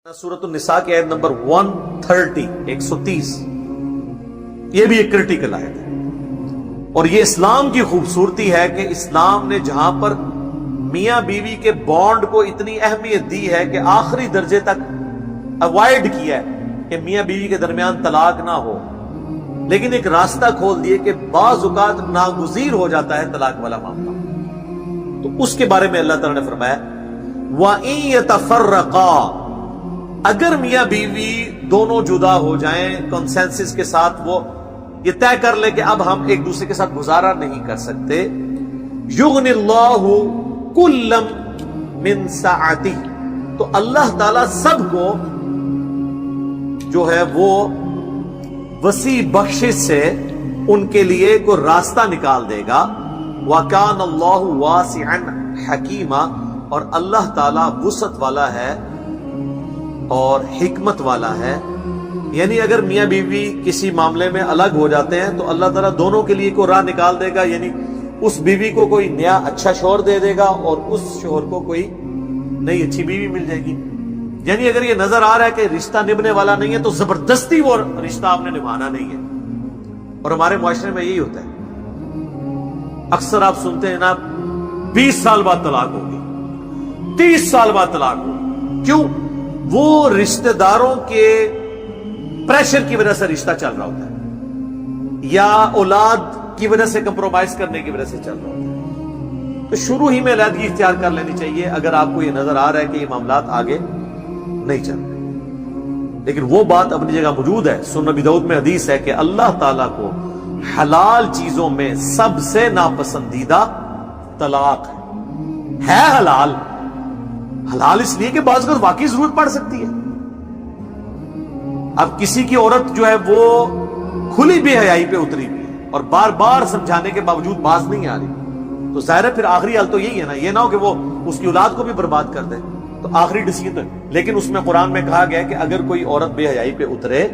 سورۃ النساء کی آیت نمبر 130 130 یہ بھی ایک کرٹیکل آیت ہے، اور یہ اسلام کی خوبصورتی ہے کہ اسلام نے جہاں پر میاں بیوی کے بانڈ کو اتنی اہمیت دی ہے کہ آخری درجے تک اوائڈ کیا ہے کہ میاں بیوی کے درمیان طلاق نہ ہو، لیکن ایک راستہ کھول دیے کہ بعض اوقات ناگزیر ہو جاتا ہے طلاق والا معاملہ، تو اس کے بارے میں اللہ تعالیٰ نے فرمایا وَإِن يَتَفَرَّقَا، اگر میاں بیوی دونوں جدا ہو جائیں کنسنسس کے ساتھ، وہ یہ طے کر لے کہ اب ہم ایک دوسرے کے ساتھ گزارا نہیں کر سکتے، یغنی اللہ کلا من سعتہ، تو اللہ تعالی سب کو جو ہے وہ وسیع بخشش سے ان کے لیے کوئی راستہ نکال دے گا، وَكَانَ اللَّهُ وَاسِعًا حَكِيمًا، اور اللہ تعالی وسعت والا ہے اور حکمت والا ہے۔ یعنی اگر میاں بیوی کسی معاملے میں الگ ہو جاتے ہیں تو اللہ تعالیٰ دونوں کے لیے کوئی راہ نکال دے گا، یعنی اس بیوی کو کوئی نیا اچھا شوہر دے دے گا اور اس شوہر کو کوئی نئی اچھی بیوی مل جائے گی۔ یعنی اگر یہ نظر آ رہا ہے کہ رشتہ نبھنے والا نہیں ہے تو زبردستی وہ رشتہ آپ نے نبھانا نہیں ہے، اور ہمارے معاشرے میں یہی ہوتا ہے، اکثر آپ سنتے ہیں نا 20 سال بعد طلاق ہوگی، 30 سال بعد طلاق ہوگی، کیوں؟ وہ رشتہ داروں کے پریشر کی وجہ سے رشتہ چل رہا ہوتا ہے، یا اولاد کی وجہ سے کمپرومائز کرنے کی وجہ سے چل رہا ہوتا ہے، تو شروع ہی میں علیحدگی اختیار کر لینی چاہیے اگر آپ کو یہ نظر آ رہا ہے کہ یہ معاملات آگے نہیں چل رہے۔ لیکن وہ بات اپنی جگہ موجود ہے، سنن ابی داؤد میں حدیث ہے کہ اللہ تعالیٰ کو حلال چیزوں میں سب سے ناپسندیدہ طلاق ہے حلال۔ حلال اس لیے کہ بعض اوقات واقعی ضرورت پڑ سکتی ہے۔ اب کسی کی عورت جو ہے وہ کھلی بے حیائی پہ اتری ہوئی ہے اور بار بار سمجھانے کے باوجود باز نہیں آ رہی، تو ظاہر ہے پھر آخری حل تو یہی ہے نا، یہ نہ ہو کہ وہ اس کی اولاد کو بھی برباد کر دے، تو آخری ڈیسیجن تو ہے۔ لیکن اس میں قرآن میں کہا گیا کہ اگر کوئی عورت بے حیائی پہ اترے،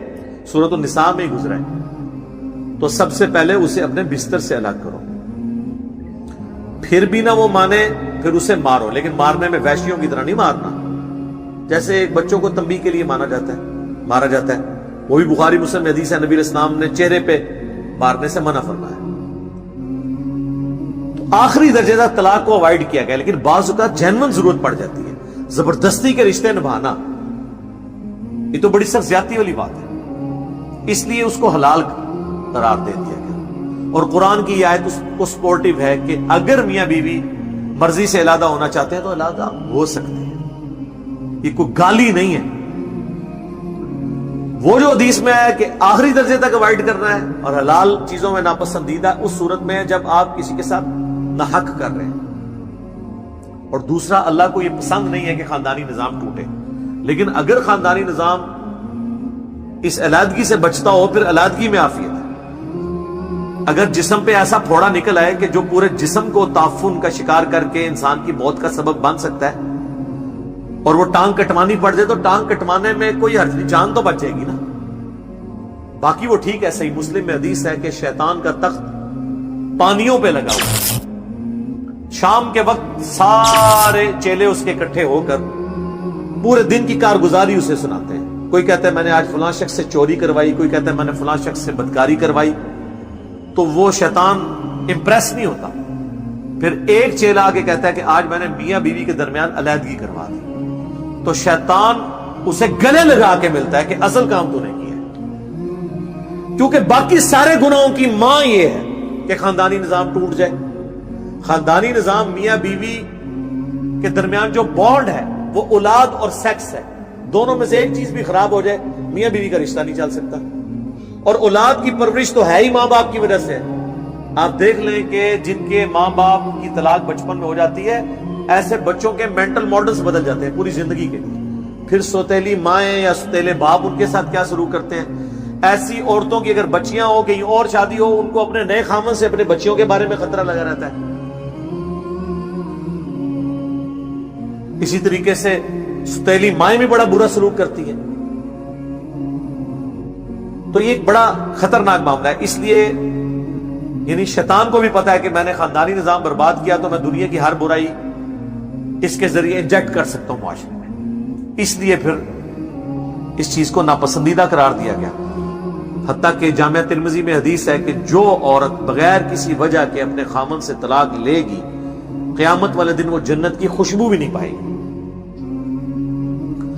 سورۃ النساء میں ہی گزرا ہے، تو سب سے پہلے اسے اپنے بستر سے الگ کرو، پھر بھی نہ وہ مانے پھر اسے مارو، لیکن مارنے میں وحشیوں کی طرح نہیں مارنا، جیسے ایک بچوں کو تنبیہ کے لیے مارا جاتا ہے، وہ بھی بخاری مسلم میں حدیث ہے، نبی علیہ السلام نے چہرے پہ مارنے سے منع فرمایا۔ تو آخری درجے تک طلاق کو اوائڈ کیا گیا، لیکن بعض اوقات جینون ضرورت پڑ جاتی ہے، زبردستی کے رشتے نبھانا یہ تو بڑی سخت زیادتی والی بات ہے، اس لیے اس کو حلال قرار دے دیا گیا۔ اور قرآن کی یہ آیت کو سپورٹیو ہے کہ اگر میاں بیوی مرضی سے علیحدہ ہونا چاہتے ہیں تو علیحدہ ہو سکتے ہیں، یہ کوئی گالی نہیں ہے۔ وہ جو حدیث میں ہے کہ آخری درجے تک اوائڈ کرنا ہے اور حلال چیزوں میں ناپسندیدہ اس صورت میں ہے جب آپ کسی کے ساتھ ناحق کر رہے ہیں، اور دوسرا اللہ کو یہ پسند نہیں ہے کہ خاندانی نظام ٹوٹے، لیکن اگر خاندانی نظام اس علیحدگی سے بچتا ہو پھر علیحدگی میں عافیت ہے۔ اگر جسم پہ ایسا پھوڑا نکل آئے کہ جو پورے جسم کو تعفن کا شکار کر کے انسان کی موت کا سبب بن سکتا ہے، اور وہ ٹانگ کٹوانی پڑ جائے تو ٹانگ کٹوانے میں کوئی حرج نہیں، جان تو بچ جائے گی نا، باقی وہ ٹھیک ہے۔ صحیح مسلم میں حدیث ہے کہ شیطان کا تخت پانیوں پہ لگا ہوا، شام کے وقت سارے چیلے اس کے اکٹھے ہو کر پورے دن کی کارگزاری اسے سناتے ہیں، کوئی کہتا ہے میں نے آج فلاں شخص سے چوری کروائی، کوئی کہتا ہے میں نے فلاں شخص سے بدکاری کروائی، تو وہ شیطان امپریس نہیں ہوتا، پھر ایک چیلا آگے کہتا ہے کہ آج میں نے میاں بیوی کے درمیان علیحدگی کروا دی، تو شیطان اسے گلے لگا کے ملتا ہے کہ اصل کام تو نے کیا ہے، کیونکہ باقی سارے گناہوں کی ماں یہ ہے کہ خاندانی نظام ٹوٹ جائے۔ خاندانی نظام میاں بیوی کے درمیان جو بانڈ ہے وہ اولاد اور سیکس ہے، دونوں میں سے ایک چیز بھی خراب ہو جائے میاں بیوی کا رشتہ نہیں چل سکتا، اور اولاد کی پرورش تو ہے ہی ماں باپ کی وجہ سے۔ آپ دیکھ لیں کہ جن کے ماں باپ کی طلاق بچپن میں ہو جاتی ہے، ایسے بچوں کے مینٹل ماڈلز بدل جاتے ہیں پوری زندگی کے لیے، پھر سوتیلی مائیں یا سوتیلے باپ ان کے ساتھ کیا سلوک کرتے ہیں۔ ایسی عورتوں کی اگر بچیاں ہو کہیں اور شادی ہو، ان کو اپنے نئے خامن سے اپنے بچیوں کے بارے میں خطرہ لگا رہتا ہے۔ اسی طریقے سے سوتیلی مائیں بھی بڑا برا سلوک کرتی ہیں، تو یہ ایک بڑا خطرناک معاملہ ہے۔ اس لیے یعنی شیطان کو بھی پتا ہے کہ میں نے خاندانی نظام برباد کیا تو میں دنیا کی ہر برائی اس کے ذریعے انجیکٹ کر سکتا ہوں معاشرے میں، اس لیے پھر اس چیز کو ناپسندیدہ قرار دیا گیا، حتیٰ کہ جامعہ ترمذی میں حدیث ہے کہ جو عورت بغیر کسی وجہ کے اپنے خامن سے طلاق لے گی، قیامت والے دن وہ جنت کی خوشبو بھی نہیں پائے گی۔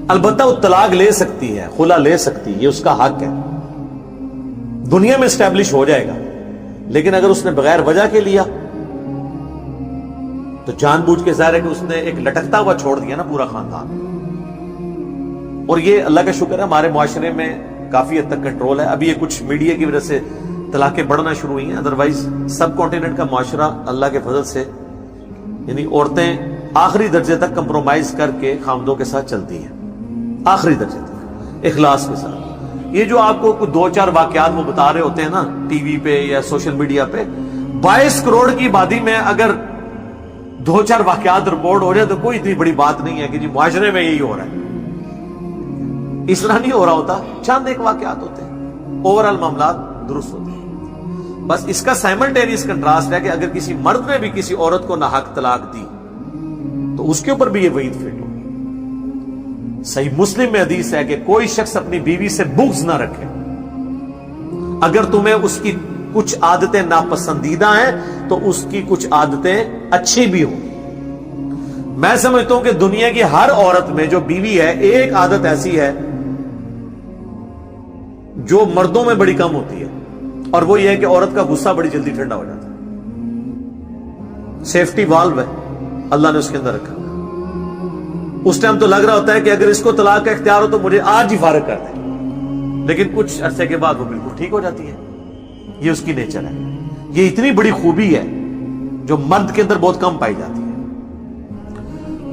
البتہ وہ طلاق لے سکتی ہے، خلا لے سکتی ہے، یہ اس کا حق ہے، دنیا میں اسٹیبلش ہو جائے گا، لیکن اگر اس نے بغیر وجہ کے لیا تو جان بوجھ کے ظاہر ہے کہ اس نے ایک لٹکتا ہوا چھوڑ دیا نا پورا خاندان۔ اور یہ اللہ کا شکر ہے ہمارے معاشرے میں کافی حد تک کنٹرول ہے، ابھی یہ کچھ میڈیا کی وجہ سے طلاقیں بڑھنا شروع ہوئی ہیں، ادروائز سب کانٹیننٹ کا معاشرہ اللہ کے فضل سے یعنی عورتیں آخری درجے تک کمپرومائز کر کے خامدوں کے ساتھ چلتی ہیں، آخری درجے تک اخلاص کے ساتھ۔ یہ جو آپ کو کچھ 2-4 واقعات وہ بتا رہے ہوتے ہیں نا ٹی وی پہ یا سوشل میڈیا پہ، 22 کروڑ کی آبادی میں اگر 2-4 واقعات رپورٹ ہو جائے تو کوئی اتنی بڑی بات نہیں ہے کہ جی معاشرے میں یہی ہو رہا ہے، اس طرح نہیں ہو رہا ہوتا، چند ایک واقعات ہوتے ہیں، اوورآل معاملات درست ہوتے ہیں۔ بس اس کا سائملٹینیس کنٹراسٹ ہے کہ اگر کسی مرد نے بھی کسی عورت کو ناحق طلاق دی تو اس کے اوپر بھی یہ وعید فٹ ہوگی۔ صحیح مسلم میں حدیث ہے کہ کوئی شخص اپنی بیوی سے بغض نہ رکھے، اگر تمہیں اس کی کچھ عادتیں ناپسندیدہ ہیں تو اس کی کچھ عادتیں اچھی بھی ہوں۔ میں سمجھتا ہوں کہ دنیا کی ہر عورت میں جو بیوی ہے ایک عادت ایسی ہے جو مردوں میں بڑی کم ہوتی ہے، اور وہ یہ ہے کہ عورت کا غصہ بڑی جلدی ٹھنڈا ہو جاتا ہے۔ سیفٹی والو ہے اللہ نے اس کے اندر رکھا، اس ٹائم تو لگ رہا ہوتا ہے کہ اگر اس کو طلاق کا اختیار ہو تو مجھے آج ہی فارغ کر دے، لیکن کچھ عرصے کے بعد وہ بالکل ٹھیک ہو جاتی ہے۔ یہ اس کی نیچر ہے، یہ اتنی بڑی خوبی ہے جو مرد کے اندر بہت کم پائی جاتی ہے۔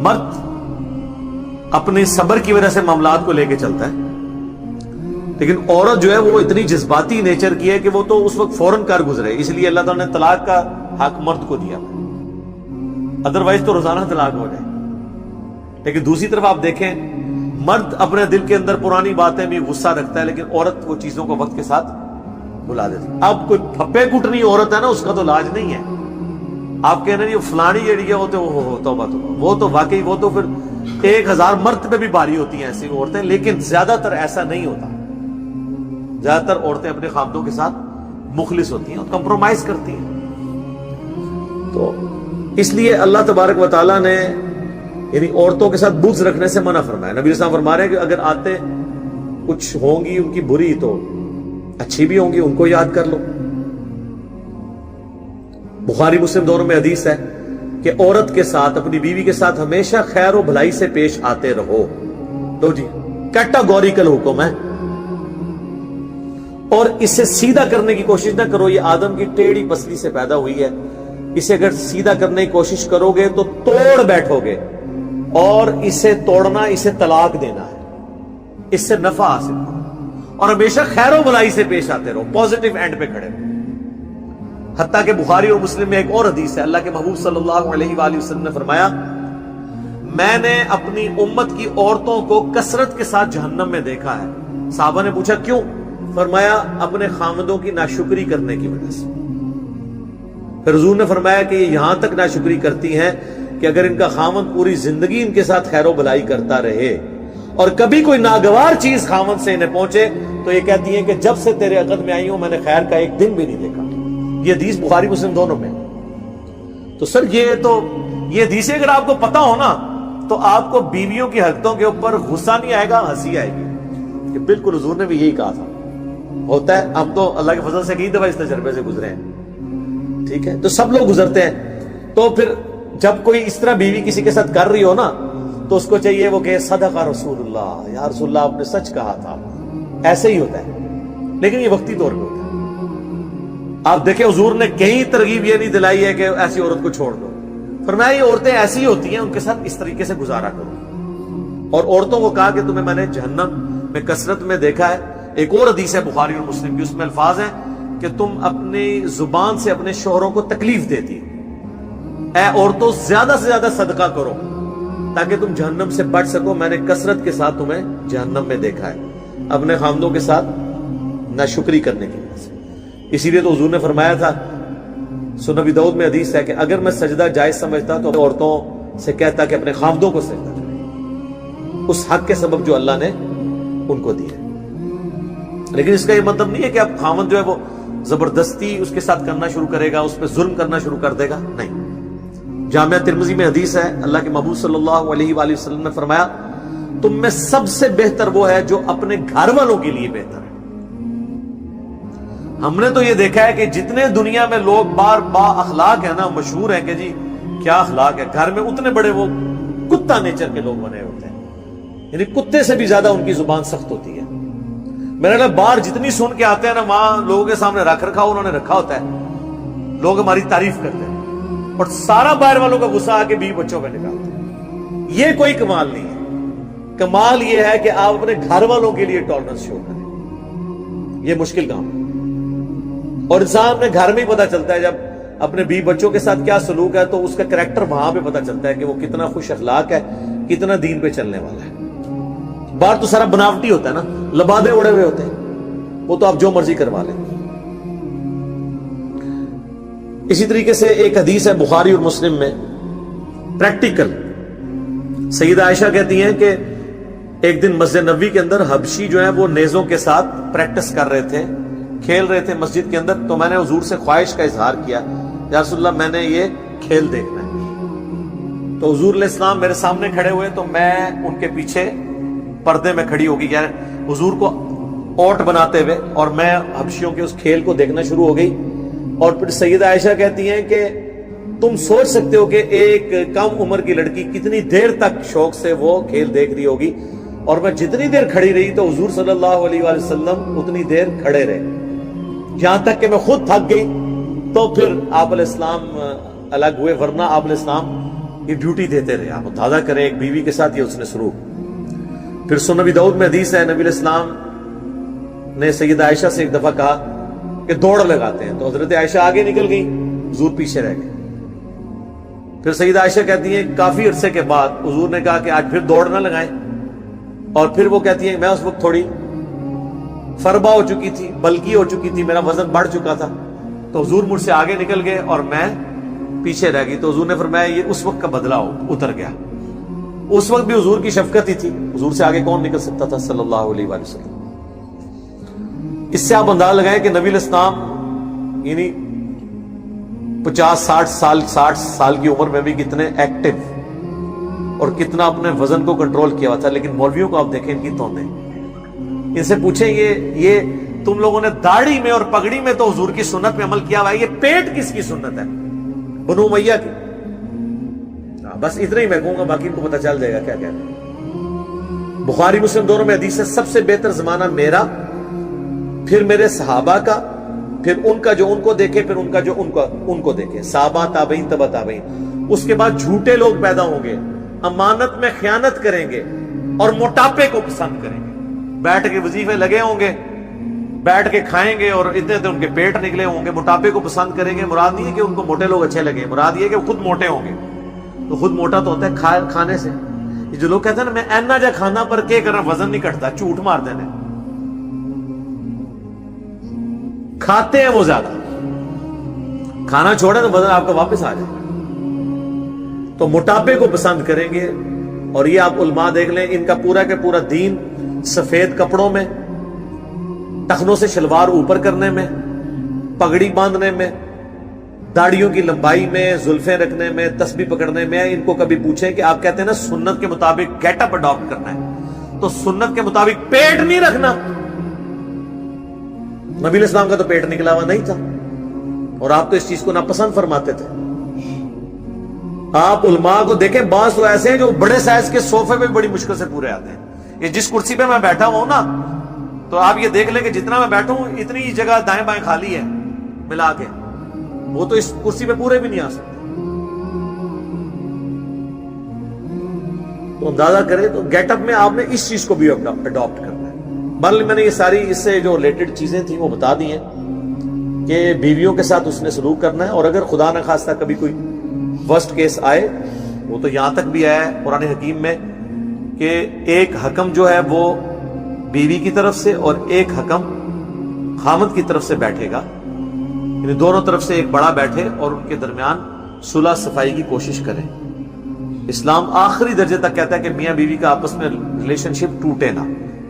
مرد اپنے صبر کی وجہ سے معاملات کو لے کے چلتا ہے، لیکن عورت جو ہے وہ اتنی جذباتی نیچر کی ہے کہ وہ تو اس وقت فوراً کر گزرے، اس لیے اللہ تعالیٰ نے طلاق کا حق مرد کو دیا، ادروائز تو روزانہ طلاق ہو جائے۔ لیکن دوسری طرف آپ دیکھیں مرد اپنے دل کے اندر پرانی باتیں بھی غصہ رکھتا ہے، لیکن عورت وہ چیزوں کو وقت کے ساتھ بلا دیتی۔ اب کوئی پھپے کٹنی عورت ہے نا، اس کا تو علاج نہیں ہے، آپ کہہ رہے ہیں فلانی جڑی ہے وہ تو توبہ وہ تو واقعی وہ تو پھر 1000 مرد پہ بھی بھاری ہوتی ہیں ایسی عورتیں، لیکن زیادہ تر ایسا نہیں ہوتا۔ زیادہ تر عورتیں اپنے خامدوں کے ساتھ مخلص ہوتی ہیں اور کمپرومائز کرتی ہیں۔ تو اس لیے اللہ تبارک و تعالیٰ نے یعنی عورتوں کے ساتھ بغض رکھنے سے منع فرمایا۔ نبی صلی اللہ علیہ وسلم فرما رہے ہیں کہ اگر آتے کچھ ہوں گی ان کی بری تو اچھی بھی ہوں گی، ان کو یاد کر لو۔ بخاری مسلم دونوں میں حدیث ہے کہ عورت کے ساتھ اپنی بیوی کے ساتھ ہمیشہ خیر و بھلائی سے پیش آتے رہو۔ تو جی کیٹاگوریکل حکم ہے، اور اسے سیدھا کرنے کی کوشش نہ کرو۔ یہ آدم کی ٹیڑھی پسلی سے پیدا ہوئی ہے، اسے اگر سیدھا کرنے کی کوشش کرو گے تو توڑ بیٹھو گے، اور اسے توڑنا اسے طلاق دینا ہے، اس سے نفع حاصل کرو، اور ہمیشہ خیر و بھلائی سے پیش آتے رہو، پازیٹیو اینڈ پہ کھڑے رہو۔ حتیٰ کہ بخاری اور مسلم میں ایک اور حدیث ہے، اللہ کے محبوب صلی اللہ علیہ وآلہ وسلم نے فرمایا، میں نے اپنی امت کی عورتوں کو کثرت کے ساتھ جہنم میں دیکھا ہے۔ صحابہ نے پوچھا کیوں؟ فرمایا اپنے خامدوں کی ناشکری کرنے کی وجہ سے۔ پھر حضور نے فرمایا کہ یہ یہاں تک ناشکری کرتی ہیں کہ اگر ان کا خامد پوری زندگی ان کے ساتھ خیر و بھلائی کرتا رہے اور کبھی کوئی ناگوار چیز خامد سے انہیں پہنچے تو یہ کہتی ہیں کہ جب سے تیرے عقد میں آئی ہوں میں نے خیر کا ایک دن بھی نہیں دیکھا۔ یہ حدیث بخاری مسلم دونوں میں۔ تو سر یہ حدیث اگر آپ کو پتا ہو نا تو آپ کو بیویوں کی حرکتوں کے اوپر غصہ نہیں آئے گا، ہنسی آئے گی کہ بالکل حضور نے بھی یہی کہا تھا۔ ہوتا ہے، ہم تو اللہ کے فضل سے کئی دفعہ اس تجربے سے گزرے ہیں، ٹھیک ہے، تو سب لوگ گزرتے ہیں۔ تو پھر جب کوئی اس طرح بیوی کسی کے ساتھ کر رہی ہو نا تو اس کو چاہیے وہ کہ صدق رسول اللہ، یا رسول اللہ آپ نے سچ کہا تھا۔ ایسے ہی ہوتا ہے، لیکن یہ وقتی طور پہ ہوتا ہے۔ آپ دیکھیں حضور نے کہیں ترغیب یہ نہیں دلائی ہے کہ ایسی عورت کو چھوڑ دو، فرمایا یہ عورتیں ایسی ہوتی ہیں، ان کے ساتھ اس طریقے سے گزارا کرو۔ اور عورتوں کو کہا کہ تمہیں میں نے جہنم میں کثرت میں دیکھا ہے۔ ایک اور حدیث ہے بخاری اور مسلم کی، اس میں الفاظ ہیں کہ تم اپنی زبان سے اپنے شوہروں کو تکلیف دیتی، اے عورتوں زیادہ سے زیادہ صدقہ کرو تاکہ تم جہنم سے بچ سکو، میں نے کثرت کے ساتھ تمہیں جہنم میں دیکھا ہے اپنے خامدوں کے ساتھ ناشکری کرنے کی وجہ سے۔ اسی لیے تو حضور نے فرمایا تھا، سنن ابی داؤد میں حدیث ہے کہ اگر میں سجدہ جائز سمجھتا تو عورتوں سے کہتا کہ اپنے خامدوں کو سجدہ کریں، اس حق کے سبب جو اللہ نے ان کو دیے. لیکن اس کا یہ مطلب نہیں ہے کہ اب خاوند جو ہے وہ زبردستی اس کے ساتھ کرنا شروع کرے گا, اس پہ ظلم کرنا شروع کر دے گا, نہیں. جامعہ ترمذی میں حدیث ہے, اللہ کے محبوب صلی اللہ علیہ وآلہ وسلم نے فرمایا تم میں سب سے بہتر وہ ہے جو اپنے گھر والوں کے لیے بہتر ہے. ہم نے تو یہ دیکھا ہے کہ جتنے دنیا میں لوگ با اخلاق ہیں نا, مشہور ہیں کہ جی کیا اخلاق ہے, گھر میں اتنے بڑے وہ کتا نیچر کے لوگ بنے ہوتے ہیں, یعنی کتے سے بھی زیادہ ان کی زبان سخت ہوتی ہے. میرے لیے باہر جتنی سن کے آتے ہیں نا, وہاں لوگوں کے سامنے رکھ رکھا انہوں نے رکھا ہوتا ہے, لوگ ہماری تعریف کرتے ہیں اور سارا باہر والوں کا غصہ آ کے بیوی بچوں پہ نکالتے ہیں. یہ کوئی کمال نہیں ہے. کمال یہ ہے کہ آپ اپنے گھر والوں کے لیے ٹالرنس شو کریں. یہ مشکل کام ہے اور انسان اپنے گھر میں ہی پتہ چلتا ہے, جب اپنے بیوی بچوں کے ساتھ کیا سلوک ہے تو اس کا کریکٹر وہاں پہ پتہ چلتا ہے کہ وہ کتنا خوش اخلاق ہے, کتنا دین پہ چلنے والا ہے. باہر تو سارا بناوٹی ہوتا ہے نا, لبادے اڑے ہوئے ہوتے ہیں, وہ تو آپ جو مرضی کروا لیں. اسی طریقے سے ایک حدیث ہے بخاری اور مسلم میں, پریکٹیکل. سیدہ عائشہ کہتی ہیں کہ ایک دن مسجد نبوی کے اندر حبشی جو ہیں وہ نیزوں کے ساتھ پریکٹس کر رہے تھے, کھیل رہے تھے مسجد کے اندر. تو میں نے حضور سے خواہش کا اظہار کیا, یا رسول اللہ میں نے یہ کھیل دیکھنا ہے. تو حضور علیہ السلام میرے سامنے کھڑے ہوئے تو میں ان کے پیچھے پردے میں کھڑی ہو گئی, یعنی حضور کو اوٹ بناتے ہوئے, اور میں حبشیوں کے اس کھیل کو دیکھنا شروع ہو گئی. اور پھر سیدہ عائشہ کہتی ہیں کہ تم سوچ سکتے ہو کہ ایک کم عمر کی لڑکی کتنی دیر تک شوق سے وہ کھیل دیکھ رہی ہوگی, اور میں جتنی دیر کھڑی رہی تو حضور صلی اللہ علیہ وآلہ وسلم اتنی دیر کھڑے رہے, یہاں تک کہ میں خود تھک گئی. تو پھر آپ علیہ السلام الگ ہوئے, ورنہ آپ علیہ السلام یہ ڈیوٹی دیتے رہے. آپ اندازہ کریں ایک بیوی کے ساتھ یہ اس نے سلوک. پھر سنن نبی داؤد میں حدیث ہے, نبی علیہ السلام نے سیدہ عائشہ سے ایک دفعہ کہا کہ دوڑ لگاتے ہیں, تو حضرت عائشہ آگے نکل گئی, حضور پیچھے رہ گئے. پھر سیدہ عائشہ کہتی ہیں کافی عرصے کے بعد حضور نے کہا کہ آج پھر دوڑ نہ لگائیں, اور پھر وہ کہتی ہیں میں اس وقت تھوڑی فربا ہو چکی تھی, بلکی ہو چکی تھی, میرا وزن بڑھ چکا تھا, تو حضور مجھ سے آگے نکل گئے اور میں پیچھے رہ گئی. تو حضور نے فرمایا یہ اس وقت کا بدلہ اتر گیا. اس وقت بھی حضور کی شفقت ہی تھی, حضور سے آگے کون نکل سکتا تھا صلی اللہ علیہ وآلہ وسلم. اس سے آپ اندازہ لگائیں کہ نبی علیہ السلام یعنی 50-60 سال کی عمر میں بھی کتنے ایکٹیو اور کتنا اپنے وزن کو کنٹرول کیا ہوا تھا. لیکن مولویوں کو آپ دیکھیں ان کی توندیں, ان سے پوچھیں یہ تم لوگوں نے داڑھی میں اور پگڑی میں تو حضور کی سنت پہ عمل کیا ہوا ہے, یہ پیٹ کس کی سنت ہے؟ بنو امیہ کی. بس اتنا ہی میں کہوں گا, باقی ان کو پتہ چل جائے گا کیا کہتے ہیں. بخاری مسلم دونوں میں حدیث ہے سب سے بہتر زمانہ میرا, پھر میرے صحابہ کا, پھر ان کا جو ان کو دیکھے, پھر ان کا جو ان کو دیکھے, صحابہ تابعین تبع تابعین. اس کے بعد جھوٹے لوگ پیدا ہوں گے, امانت میں خیانت کریں گے اور موٹاپے کو پسند کریں گے. بیٹھ کے وظیفے لگے ہوں گے, بیٹھ کے کھائیں گے اور اتنے ان کے پیٹ نکلے ہوں گے. موٹاپے کو پسند کریں گے, مراد نہیں ہے کہ ان کو موٹے لوگ اچھے لگے, مراد یہ کہ وہ خود موٹے ہوں گے. تو خود موٹا تو ہوتا ہے کھانے سے. یہ جو لوگ کہتے ہیں نا میں اینا جا کھانا پر کیا کرنا, وزن نہیں کٹتا, جھوٹ مار دینے. کھاتے ہیں وہ زیادہ, کھانا چھوڑے تو وزن آپ کا واپس آ جائے. تو موٹاپے کو پسند کریں گے. اور یہ آپ علماء دیکھ لیں, ان کا پورا کے پورا دین سفید کپڑوں میں, ٹخنوں سے شلوار اوپر کرنے میں, پگڑی باندھنے میں, داڑیوں کی لمبائی میں, زلفیں رکھنے میں, تسبیح پکڑنے میں. ان کو کبھی پوچھیں کہ آپ کہتے ہیں نا سنت کے مطابق گیٹ اپ اڈاپٹ کرنا ہے, تو سنت کے مطابق پیٹ نہیں رکھنا. نبی علیہ السلام کا تو پیٹ نکلا ہوا نہیں تھا, اور آپ تو اس چیز کو ناپسند فرماتے تھے. آپ علماء کو دیکھیں, بعض تو ایسے ہیں جو بڑے سائز کے صوفے پہ بڑی مشکل سے پورے آتے ہیں. یہ جس کرسی پہ میں بیٹھا ہوں نا, تو آپ یہ دیکھ لیں کہ جتنا میں بیٹھا ہوں اتنی جگہ دائیں بائیں خالی ہے ملا کے, وہ تو اس کرسی پہ پورے بھی نہیں آ سکتے. تو اندازہ کریں تو گیٹ اپ میں آپ نے اس چیز کو بھی اڈاپٹ کرنا ہے. بہرحال میں نے یہ ساری اس سے جو ریلیٹڈ چیزیں تھیں وہ بتا دی ہیں کہ بیویوں کے ساتھ اس نے سلوک کرنا ہے. اور اگر خدا نہ خواستہ کبھی کوئی ورسٹ کیس آئے, وہ تو یہاں تک بھی آیا ہے قرآن حکیم میں کہ ایک حکم جو ہے وہ بیوی کی طرف سے اور ایک حکم خامد کی طرف سے بیٹھے گا, یعنی دونوں طرف سے ایک بڑا بیٹھے اور ان کے درمیان صلح صفائی کی کوشش کریں. اسلام آخری درجے تک کہتا ہے کہ میاں بیوی کا آپس میں ریلیشن شپ ٹوٹے نہ,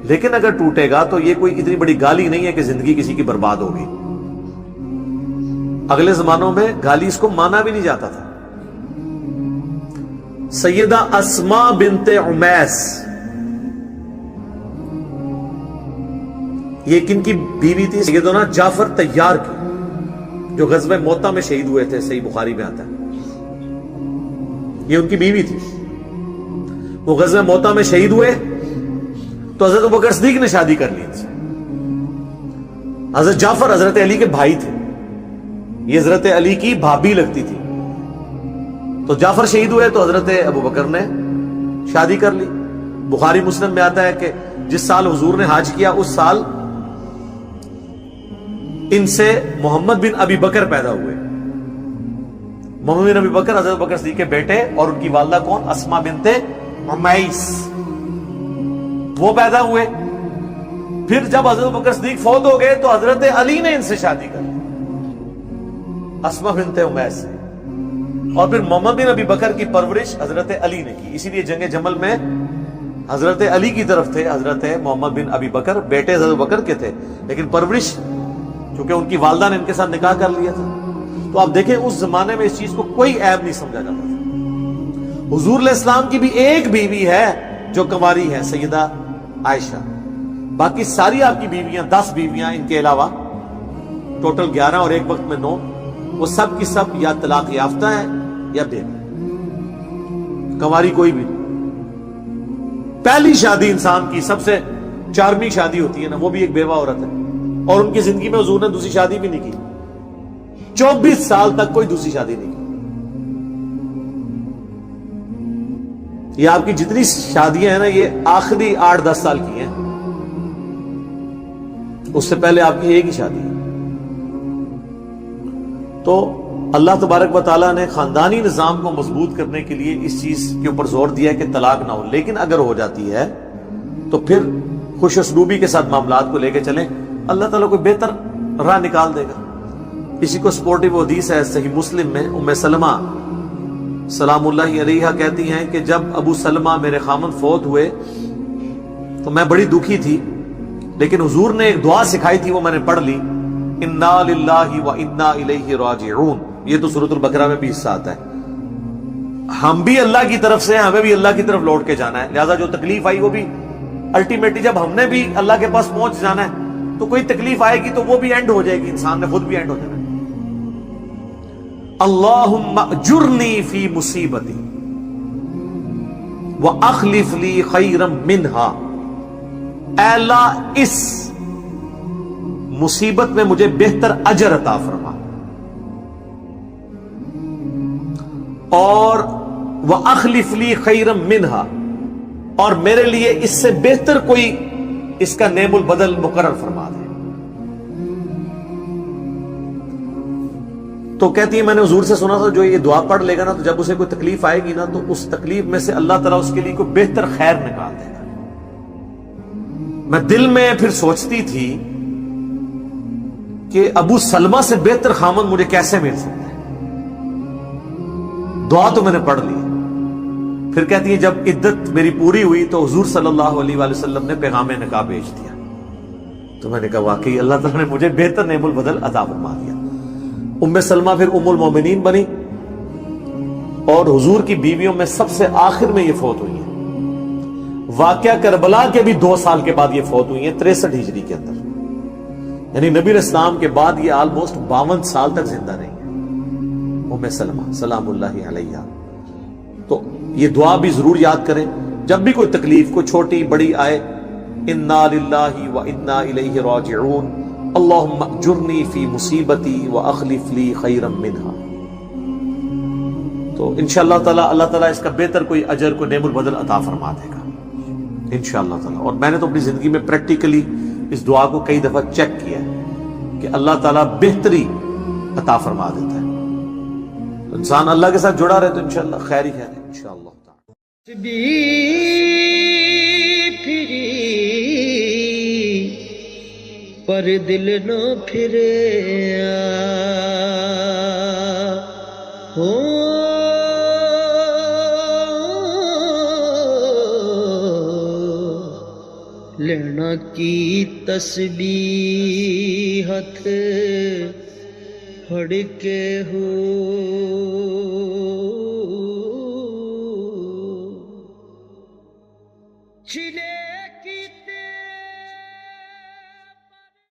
لیکن اگر ٹوٹے گا تو یہ کوئی اتنی بڑی گالی نہیں ہے کہ زندگی کسی کی برباد ہوگی. اگلے زمانوں میں گالی اس کو مانا بھی نہیں جاتا تھا. سیدہ اسماء بنت عمیس یہ کن کی بیوی تھی؟ سیدنا جعفر طیار کی، جو غزوہ موطا میں شہید ہوئے تھے، صحیح بخاری میں آتا ہے. یہ ان کی بیوی تھی. وہ غزوہ موطا میں شہید ہوئے تو حضرت ابوبکر صدیق نے شادی کر لی ان سے. حضرت جعفر حضرت علی کے بھائی تھے، یہ حضرت علی کی بھابھی لگتی تھی. تو جعفر شہید ہوئے تو حضرت ابوبکر نے شادی کر لی. بخاری مسلم میں آتا ہے کہ جس سال حضور نے حج کیا اس سال ان سے محمد بن ابی بکر پیدا ہوئے. محمد بن ابی بکر حضرت ابوبکر صدیق کے بیٹے، اور ان کی والدہ کون؟ اسماء بنت عمیس، وہ پیدا ہوئے. پھر جب حضرت ابوبکر صدیق فوت ہو گئے تو حضرت علی نے ان سے شادی کر لی، اسماء بنت عمیس سے. اور پھر محمد بن ابی بکر کی پرورش حضرت علی نے کی. اسی لیے جنگ جمل میں حضرت علی کی طرف تھے حضرت محمد بن ابی بکر، بیٹے حضرت بکر کے تھے، لیکن پرورش چونکہ ان کی والدہ نے ان کے ساتھ نکاح کر لیا تھا. تو آپ دیکھیں اس زمانے میں اس چیز کو کوئی عیب نہیں سمجھا جاتا تھا. حضور علیہ السلام کی بھی ایک بیوی ہے جو کنواری ہے، سیدہ عائشہ. باقی ساری آپ کی بیویاں، 10 بیویاں ان کے علاوہ ٹوٹل 11 اور ایک وقت میں 9، وہ سب کی سب یا طلاق یافتہ ہیں یا بیوی، کنواری کوئی بھی. پہلی شادی انسان کی سب سے 4ویں شادی ہوتی ہے نا، وہ بھی ایک بیوہ عورت ہے. اور ان کی زندگی میں حضور نے دوسری شادی بھی نہیں کی. 24 سال تک کوئی دوسری شادی نہیں کی. یہ آپ کی جتنی شادیاں ہیں نا، یہ آخری 8-10 سال کی ہیں. اس سے پہلے آپ کی ایک ہی شادی ہے. تو اللہ تبارک و تعالیٰ نے خاندانی نظام کو مضبوط کرنے کے لیے اس چیز کے اوپر زور دیا ہے کہ طلاق نہ ہو. لیکن اگر ہو جاتی ہے تو پھر خوش اسلوبی کے ساتھ معاملات کو لے کے چلیں، اللہ تعالیٰ کوئی بہتر راہ نکال دے گا. اسی کو سپورٹیو حدیث ہے صحیح مسلم میں، ام سلمہ سلام اللہ علیہا کہتی ہیں کہ جب ابو سلمہ میرے خامن فوت ہوئے تو میں بڑی دکھی تھی، لیکن حضور نے ایک دعا سکھائی تھی، وہ میں نے پڑھ لی، انا للہ و انا الیہ راجعون. یہ تو سورۃ البقرہ میں بھی حصہ آتا ہے. ہم بھی اللہ کی طرف سے ہیں، ہمیں بھی اللہ کی طرف لوٹ کے جانا ہے. لہذا جو تکلیف آئی وہ بھی الٹیمیٹلی جب ہم نے بھی اللہ کے پاس پہنچ جانا ہے، تو کوئی تکلیف آئے گی تو وہ بھی اینڈ ہو جائے گی، انسان نے خود بھی اینڈ ہو جانا ہے. اللہم اجرنی فی مصیبتی واخلف لی خیرا منہا. اے اللہ اس مصیبت میں مجھے بہتر اجر عطا فرما، اور واخلف لی خیرا منہا، اور میرے لیے اس سے بہتر کوئی اس کا نعم البدل مقرر فرما دے. تو کہتی ہے میں نے حضور سے سنا تھا جو یہ دعا پڑھ لے گا نا، تو جب اسے کوئی تکلیف آئے گی نا تو اس تکلیف میں سے اللہ تعالیٰ اس کے لیے کوئی بہتر خیر نکال دے گا. میں دل میں پھر سوچتی تھی کہ ابو سلمہ سے بہتر خامن مجھے کیسے مل سکتا ہے. دعا تو میں نے پڑھ لی. پھر کہتی ہے جب عدت میری پوری ہوئی تو حضور صلی اللہ علیہ وآلہ وسلم نے پیغام نکاح بھیج دیا. تو میں نے کہا واقعی اللہ تعالیٰ نے مجھے بہتر نعم البدل عطا فرما دیا. ام سلمہ پھر ام المومنین بنی، اور حضور کی بیویوں میں سب سے آخر میں یہ فوت ہوئی ہیں. واقعہ کربلا کے بھی 2 سال کے بعد یہ فوت ہوئی ہیں، 63 ہجری کے اندر. یعنی نبی علیہ السلام کے بعد یہ آلموسٹ 52 سال تک زندہ رہی ہیں ام سلمہ سلام اللہ علیہا. تو یہ دعا بھی ضرور یاد کریں جب بھی کوئی تکلیف کوئی چھوٹی بڑی آئے. انا للہ و انا الیہ راجعون، اللہم اجرنی فی مصیبتی واخلف لی خیرا منہا. تو انشاءاللہ تعالیٰ اللہ تعالیٰ اس کا بہتر کوئی اجر کو نعم البدل عطا فرما دے گا انشاءاللہ تعالیٰ. اور میں نے تو اپنی زندگی میں پریکٹیکلی اس دعا کو کئی دفعہ چیک کیا ہے کہ اللہ تعالیٰ بہتری عطا فرما دیتا ہے. انسان اللہ کے ساتھ جڑا رہے تو انشاءاللہ خیر ہی خیر ہے انشاءاللہ تعالیٰ. پھری پر دل نہ پھرے ہو، رہنا کی تسبیح ہتھ پھڑ کے ہو چلے کی